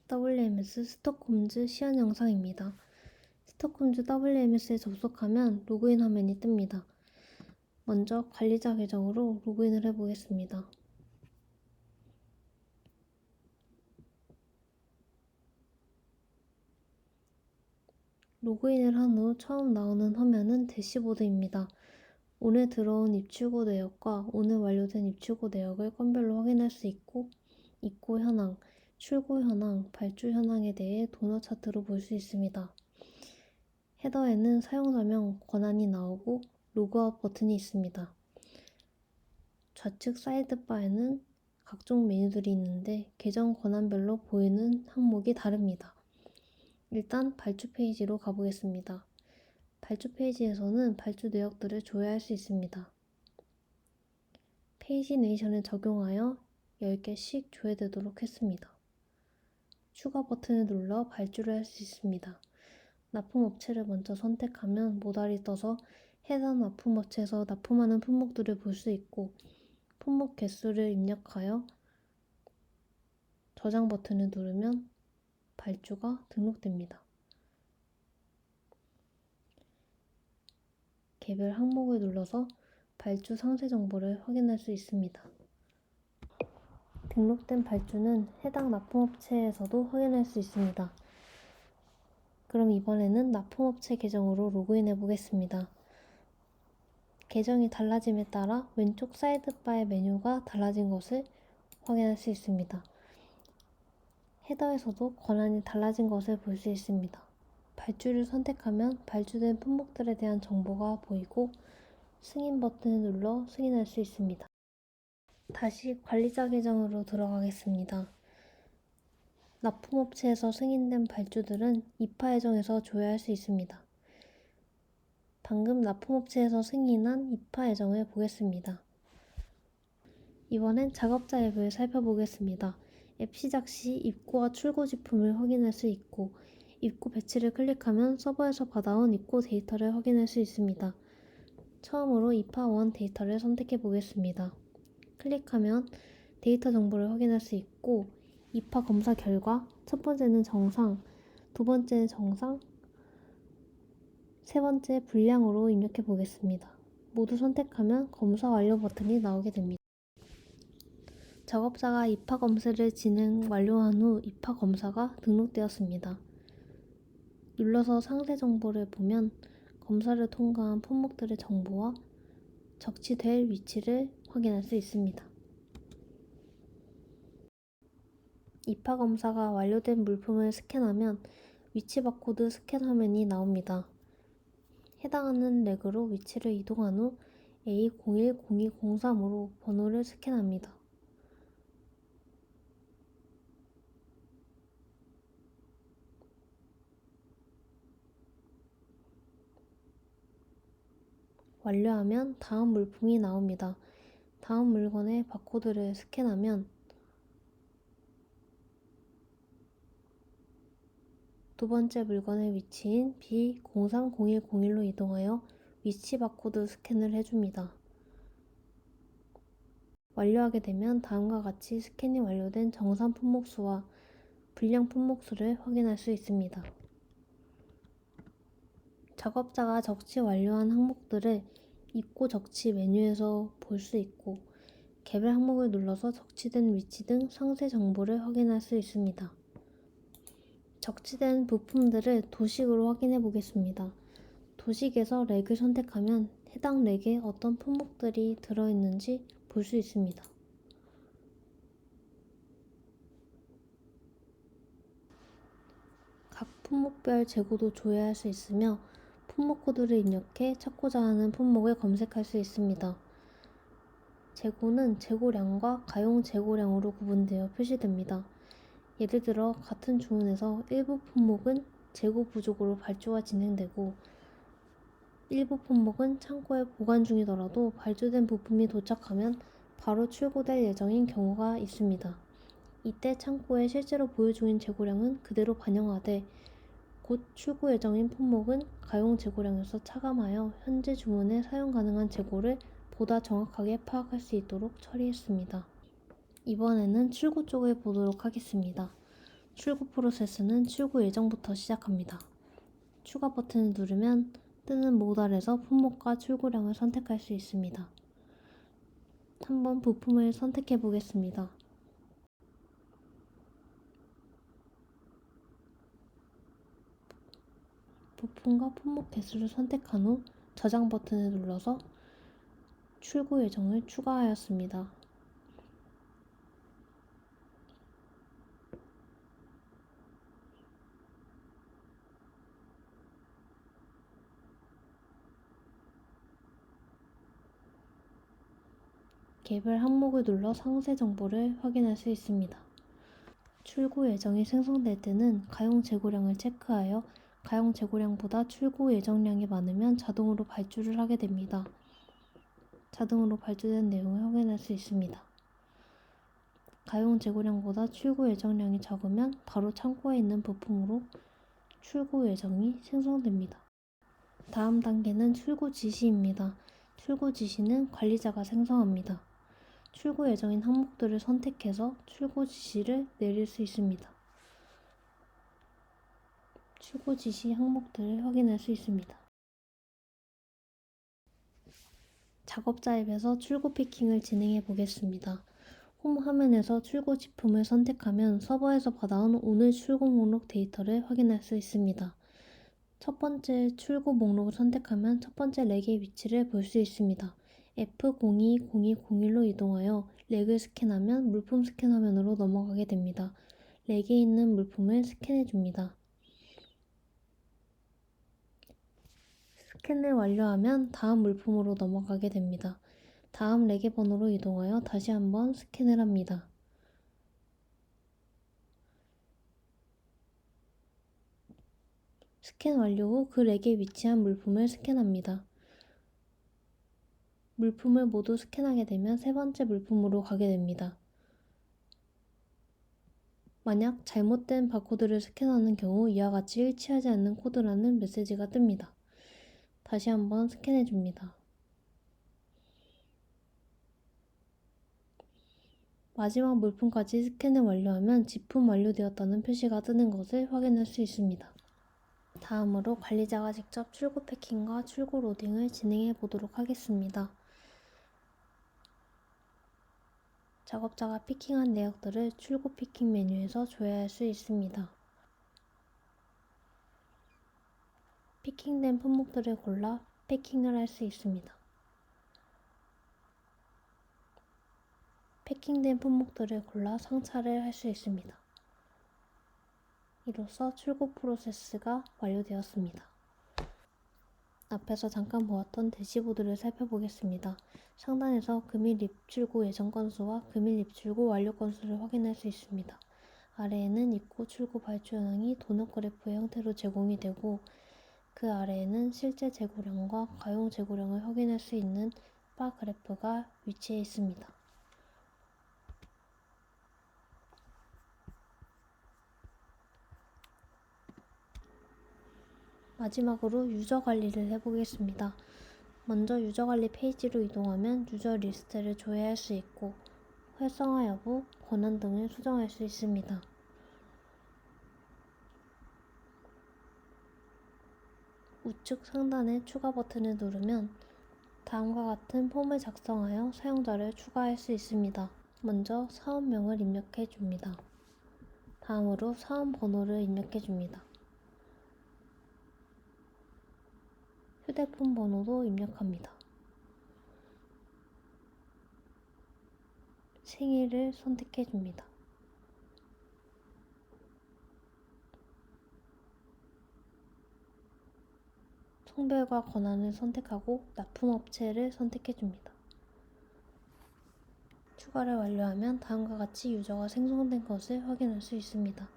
WMS 스톡홈즈 시연 영상입니다. 스톡홈즈 WMS에 접속하면 로그인 화면이 뜹니다. 먼저 관리자 계정으로 로그인을 해보겠습니다. 로그인을 한 후 처음 나오는 화면은 대시보드입니다. 오늘 들어온 입출고 내역과 오늘 완료된 입출고 내역을 건별로 확인할 수 있고, 입고 현황, 출고 현황, 발주 현황에 대해 도너 차트로 볼 수 있습니다. 헤더에는 사용자명 권한이 나오고 로그아웃 버튼이 있습니다. 좌측 사이드바에는 각종 메뉴들이 있는데 계정 권한별로 보이는 항목이 다릅니다. 일단 발주 페이지로 가보겠습니다. 발주 페이지에서는 발주 내역들을 조회할 수 있습니다. 페이지네이션을 적용하여 10개씩 조회되도록 했습니다. 추가 버튼을 눌러 발주를 할 수 있습니다. 납품업체를 먼저 선택하면 모달이 떠서 해당 납품업체에서 납품하는 품목들을 볼 수 있고, 품목 개수를 입력하여 저장 버튼을 누르면 발주가 등록됩니다. 개별 항목을 눌러서 발주 상세 정보를 확인할 수 있습니다. 등록된 발주는 해당 납품업체에서도 확인할 수 있습니다. 그럼 이번에는 납품업체 계정으로 로그인해 보겠습니다. 계정이 달라짐에 따라 왼쪽 사이드바의 메뉴가 달라진 것을 확인할 수 있습니다. 헤더에서도 권한이 달라진 것을 볼 수 있습니다. 발주를 선택하면 발주된 품목들에 대한 정보가 보이고 승인 버튼을 눌러 승인할 수 있습니다. 다시 관리자 계정으로 들어가겠습니다. 납품업체에서 승인된 발주들은 입하 예정에서 조회할 수 있습니다. 방금 납품업체에서 승인한 입하 예정을 보겠습니다. 이번엔 작업자 앱을 살펴보겠습니다. 앱 시작 시 입고와 출고 지품을 확인할 수 있고, 입고 배치를 클릭하면 서버에서 받아온 입고 데이터를 확인할 수 있습니다. 처음으로 입하 원 데이터를 선택해 보겠습니다. 클릭하면 데이터 정보를 확인할 수 있고, 입하 검사 결과, 첫 번째는 정상, 두 번째는 정상, 세 번째 불량으로 입력해 보겠습니다. 모두 선택하면 검사 완료 버튼이 나오게 됩니다. 작업자가 입하 검사를 진행 완료한 후 입하 검사가 등록되었습니다. 눌러서 상세 정보를 보면 검사를 통과한 품목들의 정보와 적치될 위치를 확인할 수 있습니다. 입하 검사가 완료된 물품을 스캔하면 위치 바코드 스캔 화면이 나옵니다. 해당하는 렉으로 위치를 이동한 후 A010203으로 번호를 스캔합니다. 완료하면 다음 물품이 나옵니다. 다음 물건의 바코드를 스캔하면 두 번째 물건의 위치인 B030101로 이동하여 위치 바코드 스캔을 해줍니다. 완료하게 되면 다음과 같이 스캔이 완료된 정상 품목수와 불량 품목수를 확인할 수 있습니다. 작업자가 적치 완료한 항목들을 입고 적치 메뉴에서 볼 수 있고, 개별 항목을 눌러서 적치된 위치 등 상세 정보를 확인할 수 있습니다. 적치된 부품들을 도식으로 확인해 보겠습니다. 도식에서 렉을 선택하면 해당 렉에 어떤 품목들이 들어있는지 볼 수 있습니다. 각 품목별 재고도 조회할 수 있으며 품목 코드를 입력해 찾고자 하는 품목을 검색할 수 있습니다. 재고는 재고량과 가용 재고량으로 구분되어 표시됩니다. 예를 들어 같은 주문에서 일부 품목은 재고 부족으로 발주가 진행되고 일부 품목은 창고에 보관 중이더라도 발주된 부품이 도착하면 바로 출고될 예정인 경우가 있습니다. 이때 창고에 실제로 보유 중인 재고량은 그대로 반영하되 곧 출고 예정인 품목은 가용 재고량에서 차감하여 현재 주문에 사용 가능한 재고를 보다 정확하게 파악할 수 있도록 처리했습니다. 이번에는 출고 쪽을 보도록 하겠습니다. 출고 프로세스는 출고 예정부터 시작합니다. 추가 버튼을 누르면 뜨는 모달에서 품목과 출고량을 선택할 수 있습니다. 한번 부품을 선택해 보겠습니다. 부품과 품목 개수를 선택한 후 저장 버튼을 눌러서 출고 예정을 추가하였습니다. 개별 항목을 눌러 상세 정보를 확인할 수 있습니다. 출고 예정이 생성될 때는 가용 재고량을 체크하여 가용 재고량보다 출고 예정량이 많으면 자동으로 발주를 하게 됩니다. 자동으로 발주된 내용을 확인할 수 있습니다. 가용 재고량보다 출고 예정량이 적으면 바로 창고에 있는 부품으로 출고 예정이 생성됩니다. 다음 단계는 출고 지시입니다. 출고 지시는 관리자가 생성합니다. 출고 예정인 항목들을 선택해서 출고 지시를 내릴 수 있습니다. 출고 지시 항목들을 확인할 수 있습니다. 작업자 앱에서 출고 피킹을 진행해 보겠습니다. 홈 화면에서 출고 지품을 선택하면 서버에서 받아온 오늘 출고 목록 데이터를 확인할 수 있습니다. 첫 번째 출고 목록을 선택하면 첫 번째 렉의 위치를 볼 수 있습니다. F020201로 이동하여 렉을 스캔하면 물품 스캔 화면으로 넘어가게 됩니다. 렉에 있는 물품을 스캔해 줍니다. 스캔을 완료하면 다음 물품으로 넘어가게 됩니다. 다음 렉의 번호로 이동하여 다시 한번 스캔을 합니다. 스캔 완료 후 그 렉에 위치한 물품을 스캔합니다. 물품을 모두 스캔하게 되면 세 번째 물품으로 가게 됩니다. 만약 잘못된 바코드를 스캔하는 경우 이와 같이 일치하지 않는 코드라는 메시지가 뜹니다. 다시 한번 스캔해 줍니다. 마지막 물품까지 스캔을 완료하면 지품 완료되었다는 표시가 뜨는 것을 확인할 수 있습니다. 다음으로 관리자가 직접 출고 패킹과 출고 로딩을 진행해 보도록 하겠습니다. 작업자가 피킹한 내역들을 출고 피킹 메뉴에서 조회할 수 있습니다. 피킹된 품목들을 골라 패킹을 할 수 있습니다. 패킹된 품목들을 골라 상차를 할 수 있습니다. 이로써 출고 프로세스가 완료되었습니다. 앞에서 잠깐 보았던 대시보드를 살펴보겠습니다. 상단에서 금일 입출고 예정 건수와 금일 입출고 완료 건수를 확인할 수 있습니다. 아래에는 입고 출고 발주 현황이 도넛 그래프의 형태로 제공이 되고 그 아래에는 실제 재고량과 가용 재고량을 확인할 수 있는 바 그래프가 위치해 있습니다. 마지막으로 유저 관리를 해보겠습니다. 먼저 유저 관리 페이지로 이동하면 유저 리스트를 조회할 수 있고 활성화 여부, 권한 등을 수정할 수 있습니다. 우측 상단의 추가 버튼을 누르면 다음과 같은 폼을 작성하여 사용자를 추가할 수 있습니다. 먼저 사업명을 입력해 줍니다. 다음으로 사업 번호를 입력해 줍니다. 휴대폰 번호도 입력합니다. 생일을 선택해 줍니다. 성별과 권한을 선택하고 납품업체를 선택해 줍니다. 추가를 완료하면 다음과 같이 유저가 생성된 것을 확인할 수 있습니다.